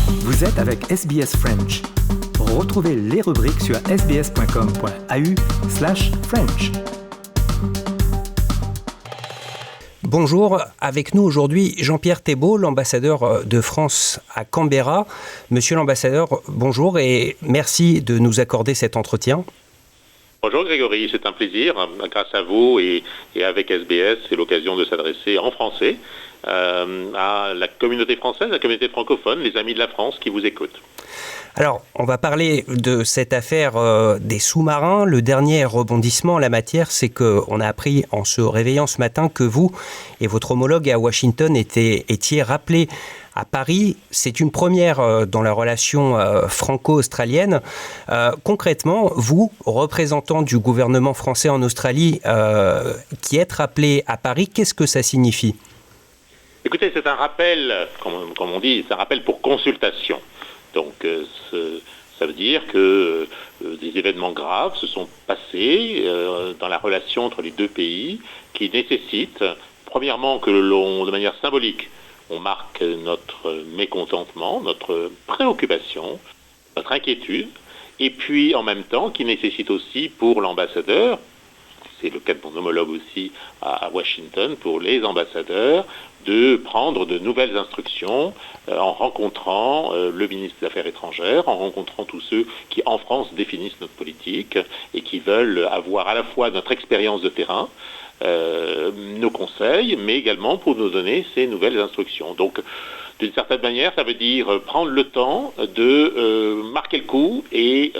Vous êtes avec SBS French. Retrouvez les rubriques sur sbs.com.au/French. Bonjour, avec nous aujourd'hui Jean-Pierre Thébault, l'ambassadeur de France à Canberra. Monsieur l'ambassadeur, bonjour et merci de nous accorder cet entretien. Bonjour Grégory, c'est un plaisir. Grâce à vous et avec SBS, c'est l'occasion de s'adresser en français à la communauté française, la communauté francophone, les amis de la France qui vous écoutent. Alors, on va parler de cette affaire des sous-marins. Le dernier rebondissement en la matière, c'est qu'on a appris en se réveillant ce matin que vous et votre homologue à Washington étiez rappelés à Paris. C'est une première dans la relation franco-australienne. Concrètement, vous, représentant du gouvernement français en Australie, qui êtes rappelé à Paris, qu'est-ce que ça signifie ? Écoutez, c'est un rappel, comme on dit, c'est un rappel pour consultation. Donc, ça veut dire que des événements graves se sont passés dans la relation entre les deux pays qui nécessitent, premièrement, que de manière symbolique, on marque notre mécontentement, notre préoccupation, notre inquiétude, et puis en même temps qui nécessite aussi pour l'ambassadeur, c'est le cas de mon homologue aussi à Washington, pour les ambassadeurs, de prendre de nouvelles instructions en rencontrant le ministre des Affaires étrangères, en rencontrant tous ceux qui en France définissent notre politique et qui veulent avoir à la fois notre expérience de terrain, nos conseils, mais également pour nous donner ces nouvelles instructions. Donc, d'une certaine manière, ça veut dire prendre le temps de marquer le coup et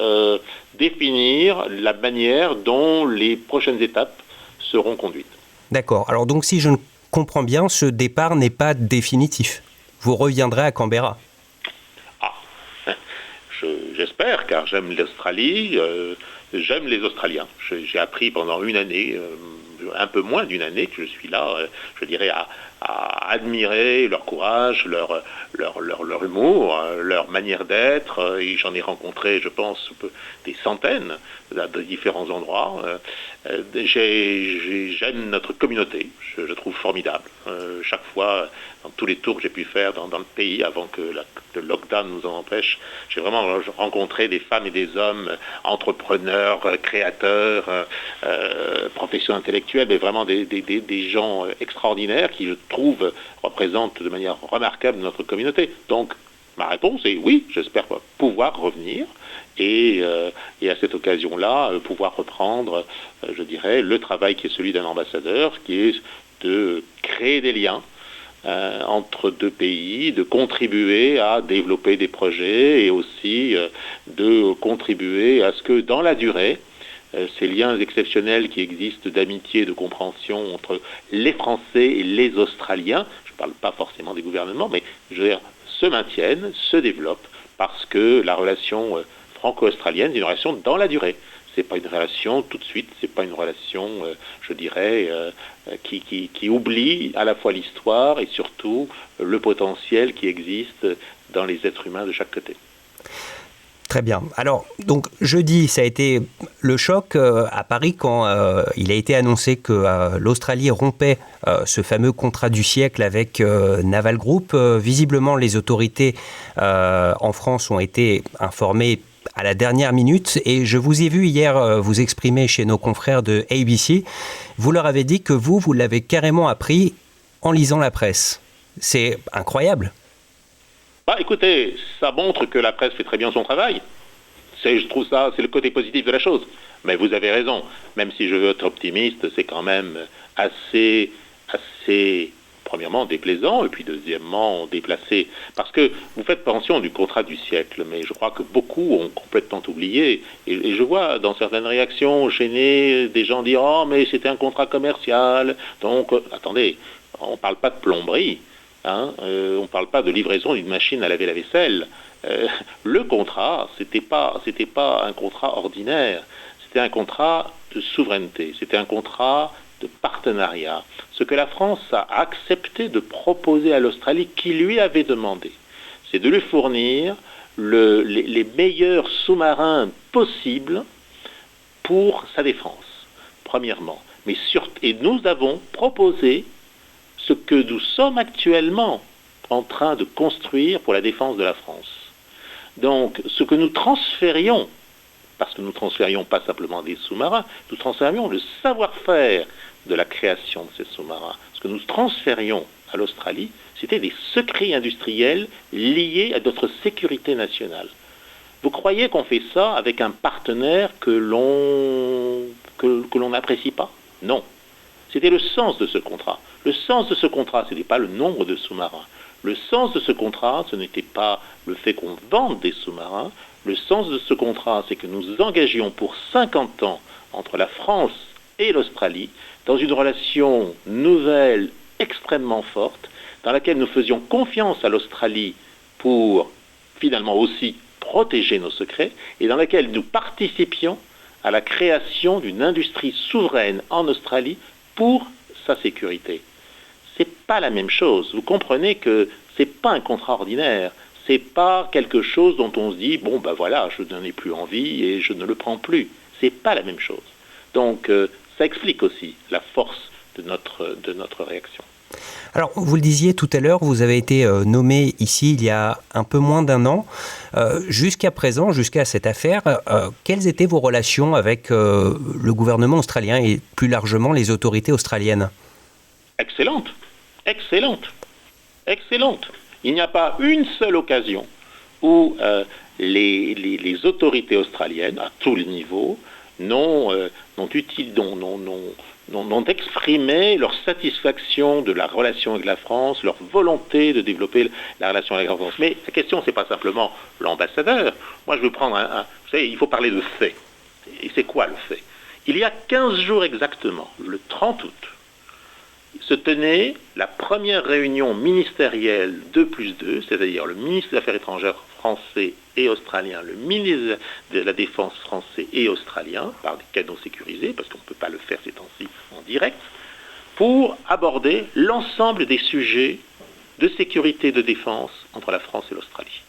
définir la manière dont les prochaines étapes seront conduites. D'accord. Alors donc, si je comprends bien, ce départ n'est pas définitif. Vous reviendrez à Canberra. J'espère, car j'aime l'Australie, j'aime les Australiens. J'ai appris pendant une année, un peu moins d'une année que je suis là, je dirais, à admirer leur courage, leur humour, leur manière d'être. Et j'en ai rencontré, je pense, des centaines de différents endroits. J'aime notre communauté, je trouve formidable. Chaque fois, dans tous les tours que j'ai pu faire dans le pays, avant que le lockdown nous en empêche, j'ai vraiment rencontré des femmes et des hommes, entrepreneurs, créateurs, professions intellectuelles, mais vraiment des gens extraordinaires qui, je trouve, représentent de manière remarquable notre communauté. Donc, ma réponse est oui, j'espère pouvoir revenir et à cette occasion-là, pouvoir reprendre, je dirais, le travail qui est celui d'un ambassadeur, qui est de créer des liens entre deux pays, de contribuer à développer des projets et aussi de contribuer à ce que dans la durée, ces liens exceptionnels qui existent d'amitié, de compréhension entre les Français et les Australiens, je ne parle pas forcément des gouvernements, mais je veux dire, se maintiennent, se développent, parce que la relation franco-australienne est une relation dans la durée. C'est pas une relation tout de suite, c'est pas une relation, je dirais, qui oublie à la fois l'histoire et surtout le potentiel qui existe dans les êtres humains de chaque côté. Très bien. Alors, donc, jeudi, ça a été le choc à Paris quand il a été annoncé que l'Australie rompait ce fameux contrat du siècle avec Naval Group. Visiblement, les autorités en France ont été informées à la dernière minute. Et je vous ai vu hier vous exprimer chez nos confrères de ABC. Vous leur avez dit que vous l'avez carrément appris en lisant la presse. C'est incroyable. Écoutez, ça montre que la presse fait très bien son travail. Je trouve ça, c'est le côté positif de la chose. Mais vous avez raison, même si je veux être optimiste, c'est quand même assez, premièrement, déplaisant, et puis deuxièmement, déplacé. Parce que vous faites mention du contrat du siècle, mais je crois que beaucoup ont complètement oublié. Et je vois dans certaines réactions gênées des gens dire « Oh, mais c'était un contrat commercial. » Donc, attendez, on ne parle pas de plomberie. On ne parle pas de livraison d'une machine à laver la vaisselle. Le contrat, c'était pas un contrat ordinaire, c'était un contrat de souveraineté, c'était un contrat de partenariat. Ce que la France a accepté de proposer à l'Australie, qui lui avait demandé, c'est de lui fournir les meilleurs sous-marins possibles pour sa défense, premièrement. Et nous avons proposé ce que nous sommes actuellement, en train de construire pour la défense de la France. Donc, ce que nous transférions, parce que nous transférions pas simplement des sous-marins, nous transférions le savoir-faire de la création de ces sous-marins. Ce que nous transférions à l'Australie, c'était des secrets industriels liés à notre sécurité nationale. Vous croyez qu'on fait ça avec un partenaire que l'on n'apprécie pas? Non. C'était le sens de ce contrat. Le sens de ce contrat, ce n'était pas le nombre de sous-marins. Le sens de ce contrat, ce n'était pas le fait qu'on vende des sous-marins. Le sens de ce contrat, c'est que nous engagions pour 50 ans entre la France et l'Australie dans une relation nouvelle extrêmement forte, dans laquelle nous faisions confiance à l'Australie pour finalement aussi protéger nos secrets, et dans laquelle nous participions à la création d'une industrie souveraine en Australie pour sa sécurité. C'est pas la même chose. Vous comprenez que c'est pas un contrat ordinaire. C'est pas quelque chose dont on se dit bon ben voilà, je n'en ai plus envie et je ne le prends plus. C'est pas la même chose. Donc ça explique aussi la force de notre réaction. Alors, vous le disiez tout à l'heure, vous avez été nommé ici il y a un peu moins d'un an. Jusqu'à présent, jusqu'à cette affaire, quelles étaient vos relations avec le gouvernement australien et plus largement les autorités australiennes? Excellente, excellente, excellente. Il n'y a pas une seule occasion où les autorités australiennes, à tous les niveaux, n'ont exprimé leur satisfaction de la relation avec la France, leur volonté de développer la relation avec la France. Mais la question, c'est pas simplement l'ambassadeur. Moi, je veux prendre vous savez, il faut parler de fait. Et c'est quoi le fait? Il y a 15 jours exactement, le 30 août, se tenait la première réunion ministérielle 2+2, c'est-à-dire le ministre des Affaires étrangères français et australien, le ministre de la Défense français et australien, par des canaux sécurisés, parce qu'on ne peut pas le faire ces temps-ci en direct, pour aborder l'ensemble des sujets de sécurité et de défense entre la France et l'Australie.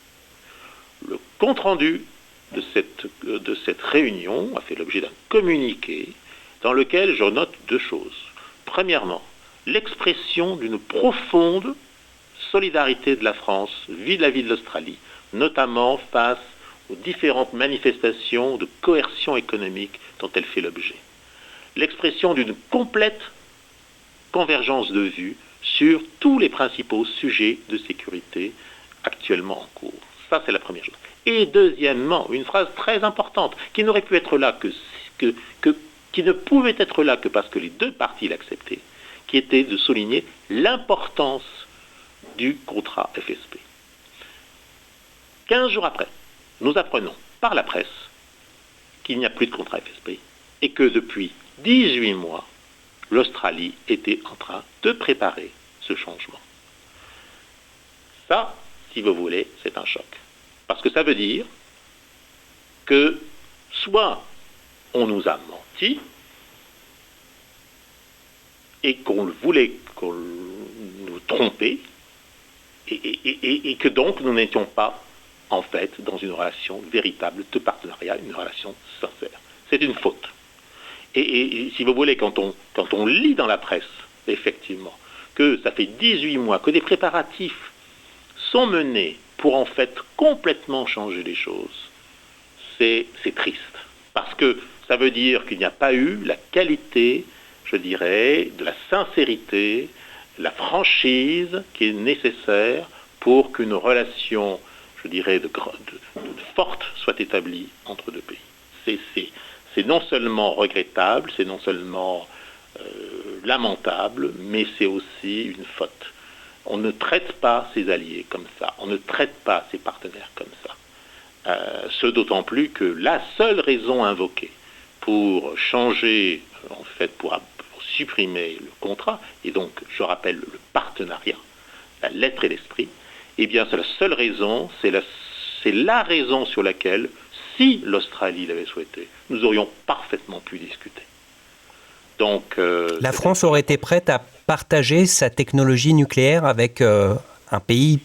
Le compte-rendu de cette réunion a fait l'objet d'un communiqué dans lequel je note deux choses. Premièrement, l'expression d'une profonde solidarité de la France vis-à-vis de l'Australie, notamment face aux différentes manifestations de coercion économique dont elle fait l'objet. L'expression d'une complète convergence de vues sur tous les principaux sujets de sécurité actuellement en cours. Ça, c'est la première chose. Et deuxièmement, une phrase très importante, qui n'aurait pu être là qui ne pouvait être là que parce que les deux parties l'acceptaient, qui était de souligner l'importance du contrat FSP. 15 jours après, nous apprenons par la presse qu'il n'y a plus de contrat FSP et que depuis 18 mois, l'Australie était en train de préparer ce changement. Ça, si vous voulez, c'est un choc. Parce que ça veut dire que soit on nous a menti et qu'on voulait nous tromper et que donc nous n'étions pas en fait dans une relation véritable de partenariat, une relation sincère. C'est une faute. Et si vous voulez, quand on lit dans la presse, effectivement, que ça fait 18 mois que des préparatifs sont menés pour en fait complètement changer les choses, c'est triste. Parce que ça veut dire qu'il n'y a pas eu la qualité, je dirais, de la sincérité, la franchise qui est nécessaire pour qu'une relation, je dirais, de forte soit établie entre deux pays. C'est non seulement regrettable, c'est non seulement lamentable, mais c'est aussi une faute. On ne traite pas ses alliés comme ça, on ne traite pas ses partenaires comme ça. Ce d'autant plus que la seule raison invoquée pour changer, en fait, pour supprimer le contrat, et donc, je rappelle, le partenariat, la lettre et l'esprit, eh bien, c'est la seule raison, c'est la raison sur laquelle, si l'Australie l'avait souhaité, nous aurions parfaitement pu discuter. Donc, la France aurait été prête à partager sa technologie nucléaire avec un pays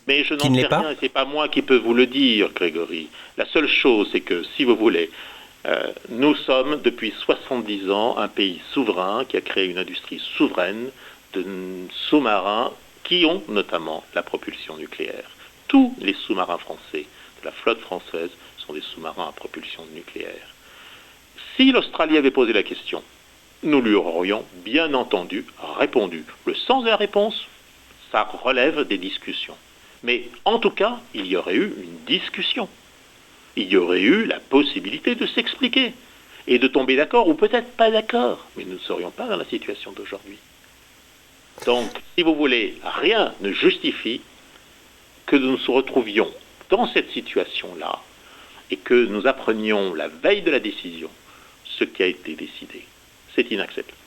mais je qui n'en ne sais l'est pas. rien, et c'est pas moi qui peux vous le dire, Grégory. La seule chose, c'est que, si vous voulez, nous sommes, depuis 70 ans, un pays souverain qui a créé une industrie souveraine de sous-marins qui ont notamment la propulsion nucléaire. Tous les sous-marins français de la flotte française sont des sous-marins à propulsion nucléaire. Si l'Australie avait posé la question, nous lui aurions bien entendu répondu. Le sens de la réponse, ça relève des discussions. Mais en tout cas, il y aurait eu une discussion. Il y aurait eu la possibilité de s'expliquer et de tomber d'accord ou peut-être pas d'accord. Mais nous ne serions pas dans la situation d'aujourd'hui. Donc, si vous voulez, rien ne justifie que nous nous retrouvions dans cette situation-là et que nous apprenions la veille de la décision ce qui a été décidé. C'est inacceptable.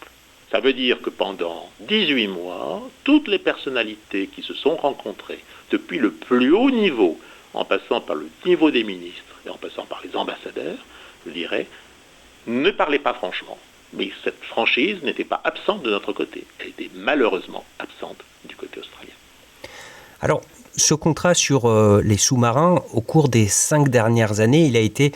Ça veut dire que pendant 18 mois, toutes les personnalités qui se sont rencontrées, depuis le plus haut niveau, en passant par le niveau des ministres et en passant par les ambassadeurs, je dirais, ne parlaient pas franchement. Mais cette franchise n'était pas absente de notre côté. Elle était malheureusement absente du côté australien. Alors, ce contrat sur les sous-marins, au cours des 5 dernières années, il a été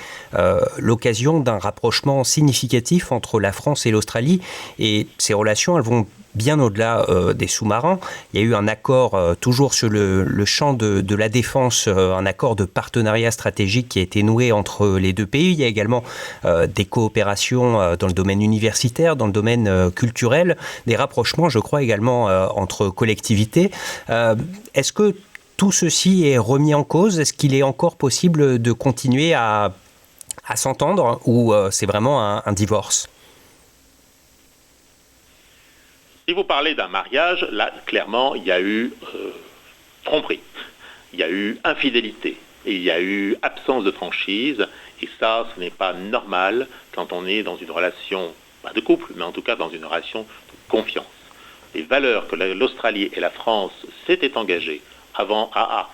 l'occasion d'un rapprochement significatif entre la France et l'Australie. Et ces relations, elles vont bien au-delà des sous-marins. Il y a eu un accord, toujours sur le champ de la défense, un accord de partenariat stratégique qui a été noué entre les deux pays. Il y a également des coopérations dans le domaine universitaire, dans le domaine culturel, des rapprochements, je crois, également entre collectivités. Est-ce que tout ceci est remis en cause? Est-ce qu'il est encore possible de continuer à s'entendre ou c'est vraiment un divorce? Si vous parlez d'un mariage, là, clairement, il y a eu tromperie, il y a eu infidélité, et il y a eu absence de franchise, et ça, ce n'est pas normal quand on est dans une relation, pas de couple, mais en tout cas dans une relation de confiance. Les valeurs que l'Australie et la France s'étaient engagées à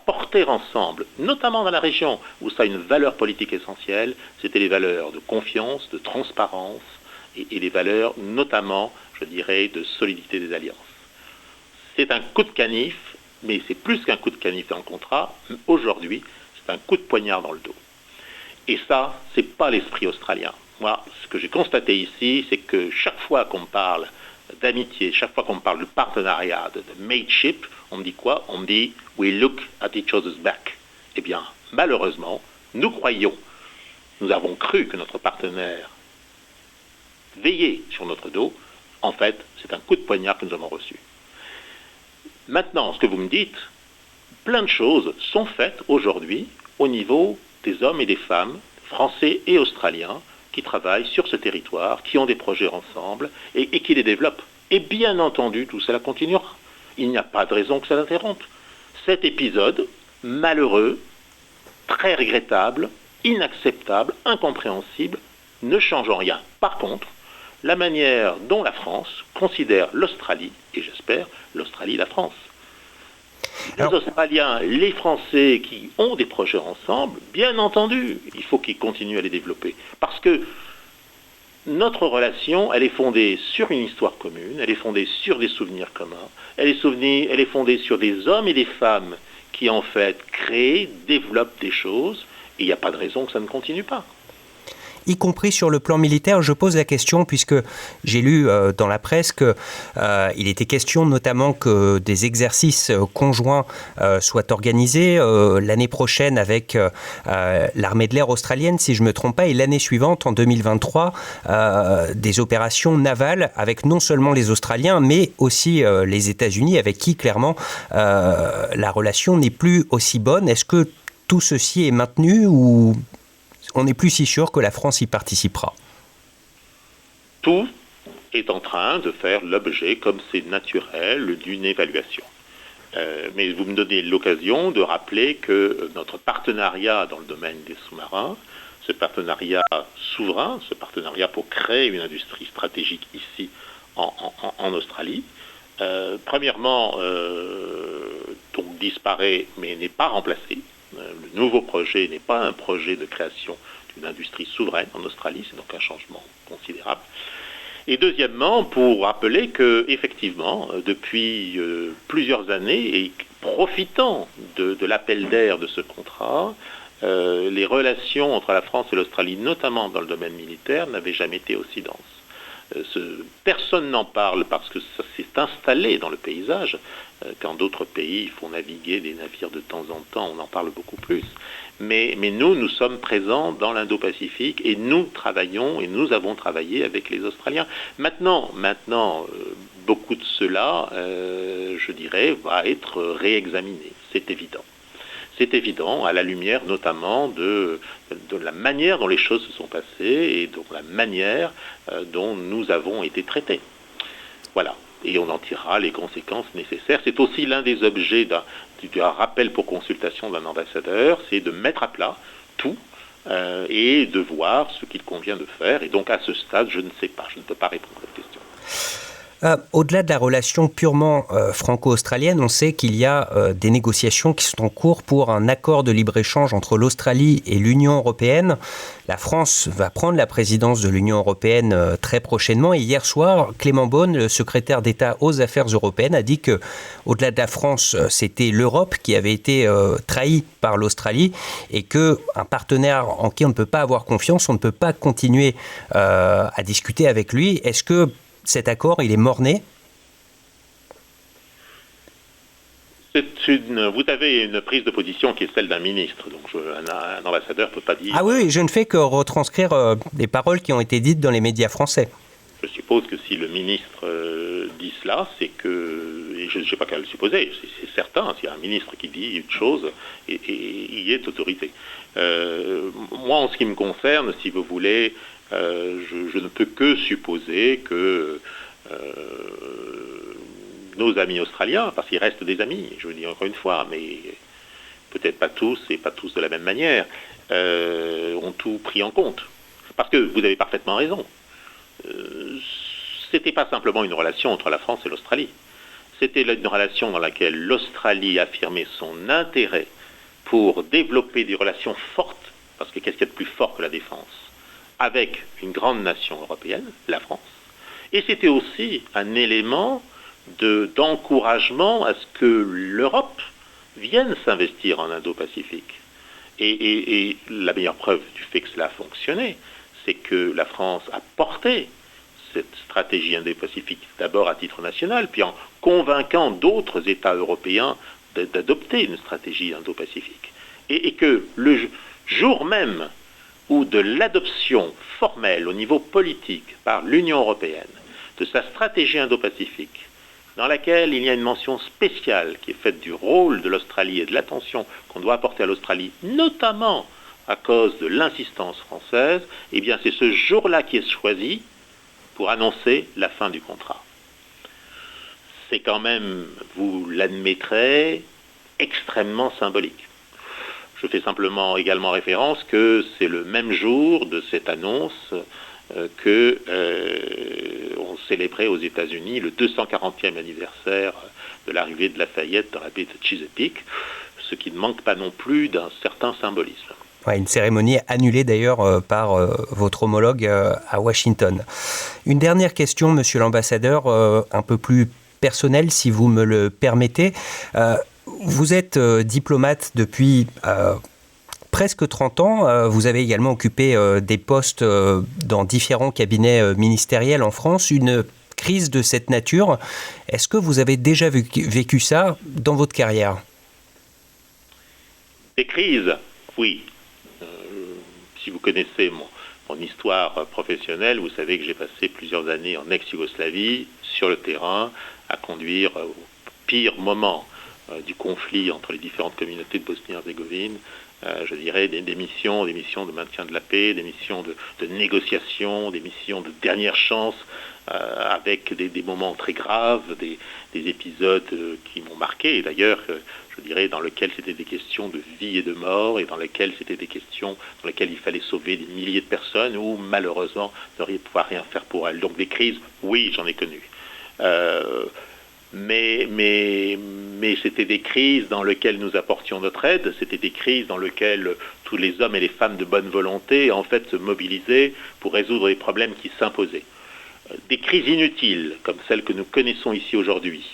porter ensemble, notamment dans la région où ça a une valeur politique essentielle, c'était les valeurs de confiance, de transparence et les valeurs notamment, je dirais, de solidité des alliances. C'est un coup de canif, mais c'est plus qu'un coup de canif dans le contrat. Aujourd'hui, c'est un coup de poignard dans le dos. Et ça, c'est pas l'esprit australien. Moi, ce que j'ai constaté ici, c'est que chaque fois qu'on parle d'amitié, chaque fois qu'on parle de partenariat, de mateship, on me dit quoi? On me dit « we look at each other's back ». Eh bien, malheureusement, nous avons cru que notre partenaire veillait sur notre dos. En fait, c'est un coup de poignard que nous avons reçu. Maintenant, ce que vous me dites, plein de choses sont faites aujourd'hui au niveau des hommes et des femmes, français et australiens, qui travaillent sur ce territoire, qui ont des projets ensemble et qui les développent. Et bien entendu, tout cela continuera. Il n'y a pas de raison que ça s'interrompe. Cet épisode, malheureux, très regrettable, inacceptable, incompréhensible, ne change en rien. Par contre, la manière dont la France considère l'Australie, et j'espère l'Australie la France. Les Australiens, les Français qui ont des projets ensemble, bien entendu, il faut qu'ils continuent à les développer. Parce que notre relation, elle est fondée sur une histoire commune, elle est fondée sur des souvenirs communs, elle est fondée sur des hommes et des femmes qui en fait créent, développent des choses, et il n'y a pas de raison que ça ne continue pas. Y compris sur le plan militaire, je pose la question puisque j'ai lu dans la presse qu'il était question notamment que des exercices conjoints soient organisés l'année prochaine avec l'armée de l'air australienne, si je ne me trompe pas, et l'année suivante, en 2023, des opérations navales avec non seulement les Australiens, mais aussi les États-Unis, avec qui, clairement, la relation n'est plus aussi bonne. Est-ce que tout ceci est maintenu ou on n'est plus si sûr que la France y participera? Tout est en train de faire l'objet, comme c'est naturel, d'une évaluation. Mais vous me donnez l'occasion de rappeler que notre partenariat dans le domaine des sous-marins, ce partenariat souverain, ce partenariat pour créer une industrie stratégique ici en Australie, premièrement, donc disparaît mais n'est pas remplacé. Le nouveau projet n'est pas un projet de création d'une industrie souveraine en Australie, c'est donc un changement considérable. Et deuxièmement, pour rappeler que effectivement, depuis plusieurs années, et profitant de l'appel d'air de ce contrat, les relations entre la France et l'Australie, notamment dans le domaine militaire, n'avaient jamais été aussi denses. Personne n'en parle parce que ça s'est installé dans le paysage. Quand d'autres pays font naviguer des navires de temps en temps, on en parle beaucoup plus. Mais nous sommes présents dans l'Indo-Pacifique et nous travaillons et nous avons travaillé avec les Australiens. Maintenant, beaucoup de cela, je dirais, va être réexaminé. C'est évident. C'est évident, à la lumière notamment de la manière dont les choses se sont passées et de la manière dont nous avons été traités. Voilà. Et on en tirera les conséquences nécessaires. C'est aussi l'un des objets d'un rappel pour consultation d'un ambassadeur, c'est de mettre à plat tout et de voir ce qu'il convient de faire. Et donc à ce stade, je ne sais pas, je ne peux pas répondre à cette question. Au-delà de la relation purement franco-australienne, on sait qu'il y a des négociations qui sont en cours pour un accord de libre-échange entre l'Australie et l'Union européenne. La France va prendre la présidence de l'Union européenne très prochainement. Et hier soir, Clément Beaune, le secrétaire d'État aux Affaires européennes, a dit que, au-delà de la France, c'était l'Europe qui avait été trahie par l'Australie et qu'un partenaire en qui on ne peut pas avoir confiance, on ne peut pas continuer à discuter avec lui. Est-ce que cet accord, il est mort-né? Vous avez une prise de position qui est celle d'un ministre, donc un ambassadeur ne peut pas dire... Ah oui, je ne fais que retranscrire les paroles qui ont été dites dans les médias français. Je suppose que si le ministre dit cela, c'est que... Et je ne sais pas qu'à le supposer, c'est certain, s'il y a un ministre qui dit une chose, et il y est autorité. Moi, en ce qui me concerne, si vous voulez... je ne peux que supposer que nos amis australiens, parce qu'il reste des amis, je le dis encore une fois, mais peut-être pas tous et pas tous de la même manière, ont tout pris en compte. Parce que vous avez parfaitement raison. C'était pas simplement une relation entre la France et l'Australie. C'était une relation dans laquelle l'Australie affirmait son intérêt pour développer des relations fortes, parce que qu'est-ce qu'il y a de plus fort que la défense, avec une grande nation européenne, la France. Et c'était aussi un élément d'encouragement à ce que l'Europe vienne s'investir en Indo-Pacifique. Et la meilleure preuve du fait que cela a fonctionné, c'est que la France a porté cette stratégie Indo-Pacifique d'abord à titre national, puis en convainquant d'autres États européens d'adopter une stratégie Indo-Pacifique. Et que le jour même ou de l'adoption formelle au niveau politique par l'Union européenne de sa stratégie Indo-Pacifique, dans laquelle il y a une mention spéciale qui est faite du rôle de l'Australie et de l'attention qu'on doit apporter à l'Australie, notamment à cause de l'insistance française, eh bien c'est ce jour-là qui est choisi pour annoncer la fin du contrat. C'est quand même, vous l'admettrez, extrêmement symbolique. Je fais simplement également référence que c'est le même jour de cette annonce que on célébrait aux États-Unis le 240e anniversaire de l'arrivée de Lafayette dans la baie de Chesapeake, ce qui ne manque pas non plus d'un certain symbolisme. Ouais, une cérémonie annulée d'ailleurs par votre homologue à Washington. Une dernière question, monsieur l'ambassadeur, un peu plus personnelle si vous me le permettez. Vous êtes diplomate depuis presque 30 ans. Vous avez également occupé des postes dans différents cabinets ministériels en France. Une crise de cette nature, est-ce que vous avez déjà vécu ça dans votre carrière? Des crises, oui. Si vous connaissez mon histoire professionnelle, vous savez que j'ai passé plusieurs années en ex-Yougoslavie, sur le terrain, à conduire au pire moment du conflit entre les différentes communautés de Bosnie-Herzégovine, je dirais des missions de maintien de la paix, des missions de négociation, des missions de dernière chance, avec des moments très graves, des épisodes qui m'ont marqué, et d'ailleurs, je dirais, dans lesquels c'était des questions de vie et de mort, et dans lesquels c'était des questions dans lesquelles il fallait sauver des milliers de personnes, où malheureusement, on ne pouvoir rien faire pour elles. Donc des crises, oui, j'en ai connu. Mais c'était des crises dans lesquelles nous apportions notre aide, c'était des crises dans lesquelles tous les hommes et les femmes de bonne volonté en fait se mobilisaient pour résoudre les problèmes qui s'imposaient. Des crises inutiles, comme celles que nous connaissons ici aujourd'hui,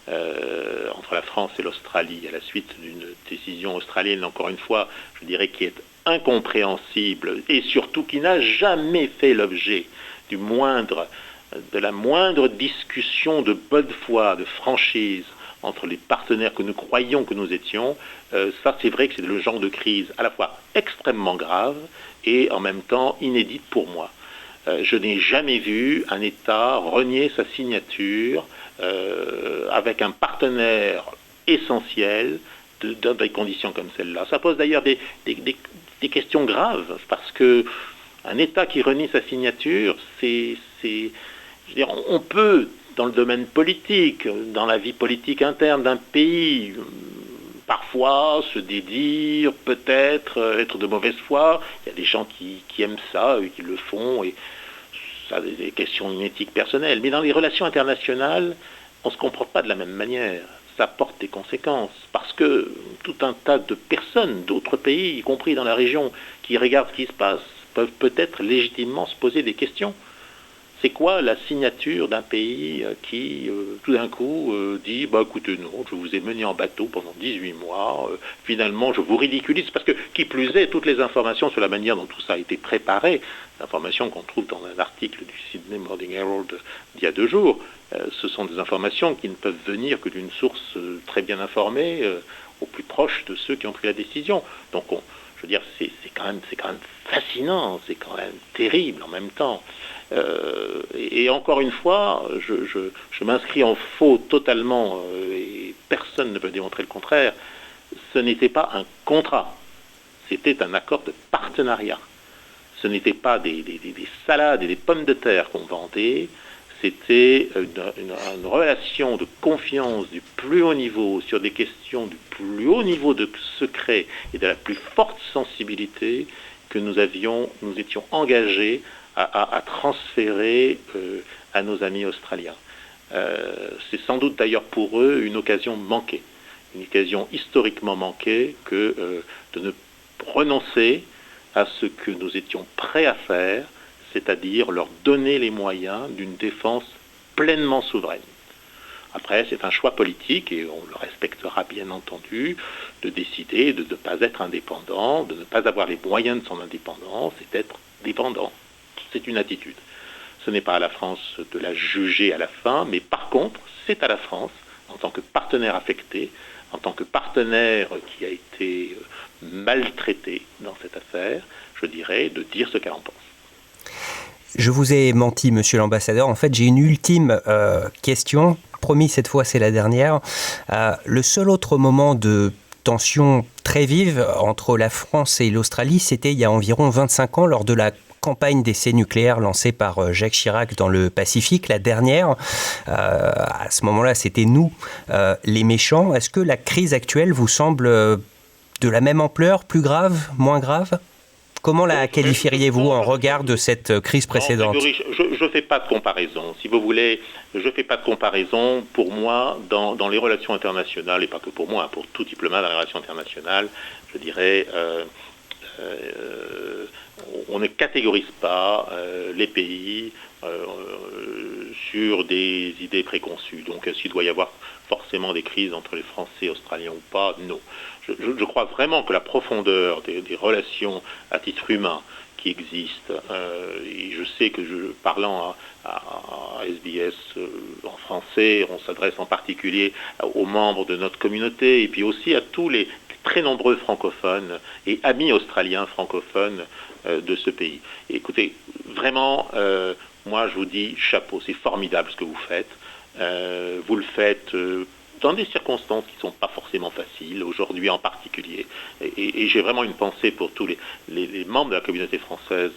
entre la France et l'Australie, à la suite d'une décision australienne, encore une fois, je dirais, qui est incompréhensible et surtout qui n'a jamais fait l'objet du moindre de la moindre discussion de bonne foi, de franchise, entre les partenaires que nous croyions que nous étions, ça c'est vrai que c'est le genre de crise à la fois extrêmement grave et en même temps inédite pour moi. Je n'ai jamais vu un État renier sa signature avec un partenaire essentiel dans des conditions comme celle-là. Ça pose d'ailleurs des questions graves, parce que un État qui renie sa signature, on peut, dans le domaine politique, dans la vie politique interne d'un pays, parfois se dédire, peut-être être de mauvaise foi. Il y a des gens qui aiment ça, qui le font, et ça a des questions éthiques personnelles. Mais dans les relations internationales, on ne se comporte pas de la même manière. Ça porte des conséquences, parce que tout un tas de personnes d'autres pays, y compris dans la région, qui regardent ce qui se passe, peuvent peut-être légitimement se poser des questions. C'est quoi la signature d'un pays qui, tout d'un coup, dit « bah écoutez, non, je vous ai mené en bateau pendant 18 mois, finalement je vous ridiculise », parce que, qui plus est, toutes les informations sur la manière dont tout ça a été préparé, informations qu'on trouve dans un article du Sydney Morning Herald d'il y a 2 jours, ce sont des informations qui ne peuvent venir que d'une source très bien informée, au plus proche de ceux qui ont pris la décision. Donc, je veux dire, c'est quand même fascinant, c'est quand même terrible en même temps. Et encore une fois, je m'inscris en faux totalement, et personne ne peut démontrer le contraire. Ce n'était pas un contrat, c'était un accord de partenariat. Ce n'était pas des salades et des pommes de terre qu'on vendait, c'était une relation de confiance du plus haut niveau sur des questions du plus haut niveau de secret et de la plus forte sensibilité que nous étions engagés à transférer à nos amis australiens. C'est sans doute d'ailleurs pour eux une occasion manquée, une occasion historiquement manquée que de ne renoncer à ce que nous étions prêts à faire, c'est-à-dire leur donner les moyens d'une défense pleinement souveraine. Après, c'est un choix politique, et on le respectera bien entendu, de décider de ne pas être indépendant, de ne pas avoir les moyens de son indépendance, et d'être dépendant. C'est une attitude. Ce n'est pas à la France de la juger à la fin, mais par contre, c'est à la France, en tant que partenaire affecté, en tant que partenaire qui a été maltraité dans cette affaire, je dirais, de dire ce qu'elle en pense. Je vous ai menti, monsieur l'ambassadeur. En fait, j'ai une ultime question. Promis, cette fois, c'est la dernière. Le seul autre moment de tension très vive entre la France et l'Australie, c'était il y a environ 25 ans, lors de la campagne d'essais nucléaires lancée par Jacques Chirac dans le Pacifique, la dernière. À ce moment-là, c'était nous, les méchants. Est-ce que la crise actuelle vous semble de la même ampleur, plus grave, moins grave ? Comment la qualifieriez-vous en regard de cette crise précédente ? Non, je ne fais pas de comparaison. Si vous voulez, je ne fais pas de comparaison. Pour moi, dans les relations internationales, et pas que pour moi, pour tout diplomate dans les relations internationales, je dirais, on ne catégorise pas les pays sur des idées préconçues. Donc, s'il doit y avoir forcément des crises entre les Français, Australiens ou pas, non. Je crois vraiment que la profondeur des relations à titre humain qui existent, et je sais que parlant à SBS en français, on s'adresse en particulier aux membres de notre communauté, et puis aussi à tous les très nombreux francophones et amis australiens francophones de ce pays. Et écoutez, vraiment, moi je vous dis chapeau, c'est formidable ce que vous faites. Vous le faites dans des circonstances qui ne sont pas forcément faciles, aujourd'hui en particulier. Et j'ai vraiment une pensée pour tous les membres de la communauté française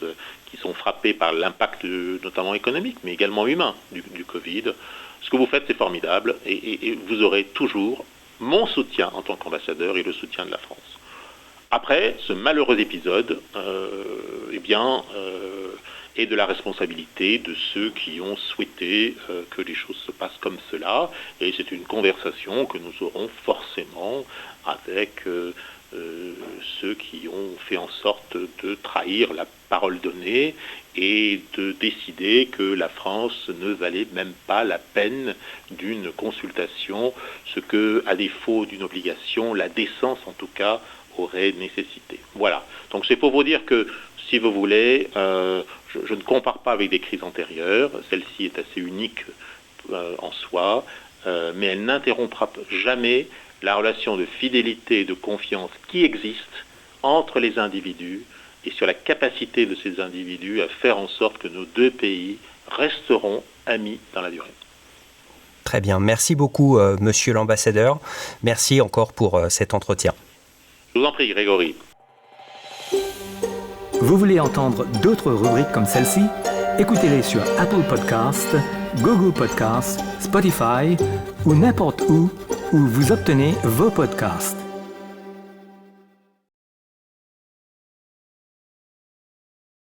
qui sont frappés par l'impact notamment économique, mais également humain du Covid. Ce que vous faites, c'est formidable, et vous aurez toujours mon soutien en tant qu'ambassadeur et le soutien de la France. Après, ce malheureux épisode, est de la responsabilité de ceux qui ont souhaité que les choses se passent comme cela, et c'est une conversation que nous aurons forcément avec ceux qui ont fait en sorte de trahir la parole donnée et de décider que la France ne valait même pas la peine d'une consultation, ce que, à défaut d'une obligation, la décence en tout cas aurait nécessité. Voilà. Donc c'est pour vous dire que, si vous voulez, je ne compare pas avec des crises antérieures. Celle-ci est assez unique en soi, mais elle n'interrompra jamais la relation de fidélité et de confiance qui existe entre les individus et sur la capacité de ces individus à faire en sorte que nos deux pays resteront amis dans la durée. Très bien. Merci beaucoup, monsieur l'ambassadeur. Merci encore pour cet entretien. Je vous en prie, Grégory. Vous voulez entendre d'autres rubriques comme celle-ci? Écoutez-les sur Apple Podcasts, Google Podcasts, Spotify ou n'importe où vous obtenez vos podcasts.